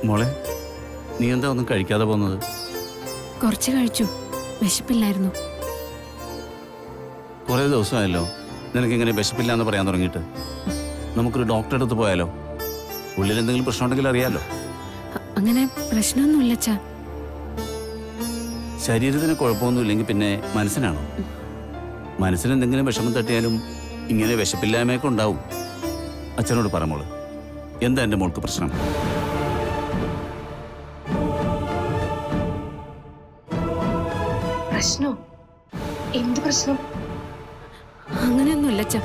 മോളെ, നീ എന്താ ഒന്നും കഴിക്കാതെ പോകുന്നത്? കുറച്ച് കഴിച്ചു, വിശപ്പില്ലായിരുന്നു. കുറേ ദിവസമായല്ലോ നിനക്കിങ്ങനെ വിശപ്പില്ല എന്ന് പറയാൻ തുടങ്ങിയിട്ട്. നമുക്കൊരു ഡോക്ടറെ അടുത്ത് പോയാലോ? ഉള്ളിൽ എന്തെങ്കിലും പ്രശ്നമുണ്ടെങ്കിൽ അറിയാലോ. അങ്ങനെ പ്രശ്നമൊന്നുമില്ല അച്ഛാ. ശരീരത്തിന് കുഴപ്പമൊന്നുമില്ലെങ്കിൽ പിന്നെ മനസ്സിനാണോ? മനസ്സിന് എന്തെങ്കിലും വിഷമം തട്ടിയാലും ഇങ്ങനെ വിശപ്പില്ലായ്മയൊക്കെ ഉണ്ടാവും. അച്ഛനോട് പറ മോള്, എന്താ എൻ്റെ മോൾക്ക് പ്രശ്നം? പ്രശ്നോ? എന്ത് പ്രശ്നം? അങ്ങനെയൊന്നുമില്ല അച്ഛാ.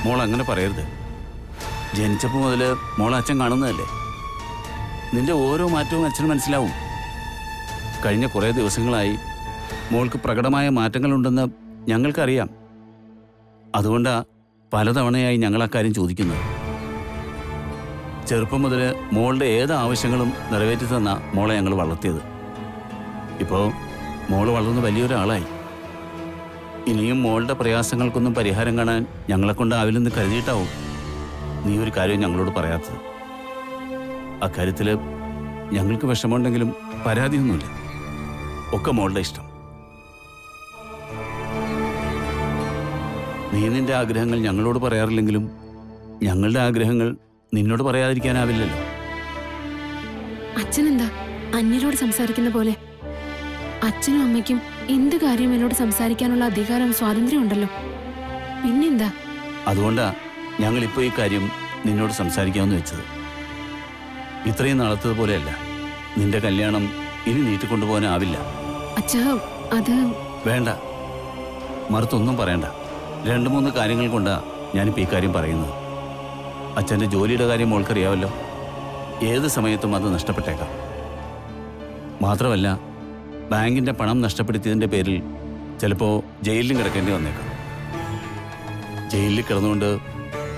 മോൾ അങ്ങനെ പറയരുത്. ജനിച്ചപ്പോൾ മുതൽ മോളെ അച്ഛൻ കാണുന്നതല്ലേ. നിന്റെ ഓരോ മാറ്റവും അച്ഛന് മനസ്സിലാവും. കഴിഞ്ഞ കുറേ ദിവസങ്ങളായി മോൾക്ക് പ്രകടമായ മാറ്റങ്ങളുണ്ടെന്ന് ഞങ്ങൾക്കറിയാം. അതുകൊണ്ടാണ് പലതവണയായി ഞങ്ങൾ അക്കാര്യം ചോദിക്കുന്നത്. ചെറുപ്പം മുതൽ മോളുടെ ഏത് ആവശ്യങ്ങളും നിറവേറ്റി തന്ന മോളെ ഞങ്ങൾ വളർത്തിയത്. ഇപ്പോൾ മോള് വളർന്ന് വലിയൊരാളായി. ഇനിയും മോളുടെ പ്രയാസങ്ങൾക്കൊന്നും പരിഹാരം കാണാൻ ഞങ്ങളെക്കൊണ്ടാവില്ലെന്ന് കരുതിയിട്ടാവും നീ ഒരു കാര്യം ഞങ്ങളോട് പറയാത്തത്. അക്കാര്യത്തിൽ ഞങ്ങൾക്ക് വിഷമമുണ്ടെങ്കിലും പരാതിയൊന്നുമില്ല. ഒക്കെ മോളുടെ ഇഷ്ടം. നീ നിന്റെ ആഗ്രഹങ്ങൾ ഞങ്ങളോട് പറയാറില്ലെങ്കിലും ഞങ്ങളുടെ ആഗ്രഹങ്ങൾ നിന്നോട് പറയാതിരിക്കാനാവില്ലല്ലോ. അച്ഛനെന്താ അന്യരോട് സംസാരിക്കുന്ന പോലെ? അച്ഛനും അമ്മയ്ക്കും എന്ത് കാര്യം എന്നോട് സംസാരിക്കാനുള്ള അധികാരവും സ്വാതന്ത്ര്യം ഉണ്ടല്ലോ. പിന്നെന്താ? അതുകൊണ്ടാ ഞങ്ങളിപ്പോൾ ഈ കാര്യം നിന്നോട് സംസാരിക്കാമെന്ന് വെച്ചത്. ഇത്രയും നാളത്തതുപോലെയല്ല. നിന്റെ കല്യാണം ഇനി നീട്ടിക്കൊണ്ടുപോകാനാവില്ല. അച്ഛാ, അത് വേണ്ട, മറുത്തൊന്നും പറയണ്ട. 2-3 കാര്യങ്ങൾ കൊണ്ടാണ് ഞാനിപ്പോൾ ഈ കാര്യം പറയുന്നത്. അച്ഛൻ്റെ ജോലിയുടെ കാര്യം മോൾക്കറിയാമല്ലോ. ഏത് സമയത്തും അത് നഷ്ടപ്പെട്ടേക്കാം. മാത്രമല്ല, ബാങ്കിൻ്റെ പണം നഷ്ടപ്പെടുത്തിയതിൻ്റെ പേരിൽ ചിലപ്പോൾ ജയിലിലും കിടക്കേണ്ടി വന്നേക്കാം. ജയിലിൽ കിടന്നുകൊണ്ട്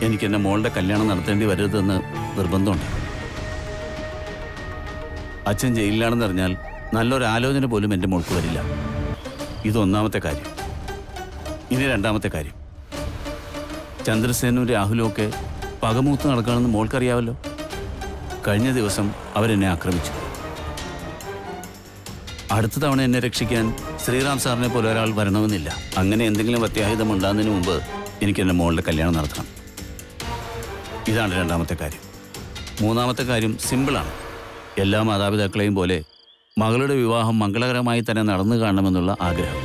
എനിക്ക് എൻ്റെ മോളുടെ കല്യാണം നടത്തേണ്ടി വരരുതെന്ന് നിർബന്ധമുണ്ട്. അച്ഛൻ ജയിലിലാണെന്നറിഞ്ഞാൽ നല്ലൊരാലോചന പോലും എൻ്റെ മോൾക്ക് വരില്ല. ഇതൊന്നാമത്തെ കാര്യം. ഇനി രണ്ടാമത്തെ കാര്യം, ചന്ദ്രസേനും രാഹുലും ഒക്കെ പകമൂത്ത് നടക്കണമെന്ന് മോൾക്കറിയാമല്ലോ. കഴിഞ്ഞ ദിവസം അവരെന്നെ ആക്രമിച്ചു. അടുത്ത തവണ എന്നെ രക്ഷിക്കാൻ ശ്രീറാം സാറിനെ പോലെ ഒരാൾ വരണമെന്നില്ല. അങ്ങനെ എന്തെങ്കിലും അത്യാഹിതം ഉണ്ടാകുന്നതിന് മുമ്പ് എനിക്ക് എൻ്റെ മോളുടെ കല്യാണം നടത്തണം. ഇതാണ് രണ്ടാമത്തെ കാര്യം. മൂന്നാമത്തെ കാര്യം സിമ്പിളാണ്. എല്ലാ മാതാപിതാക്കളെയും പോലെ മകളുടെ വിവാഹം മംഗളകരമായി തന്നെ നടന്നു കാണണമെന്നുള്ള ആഗ്രഹം.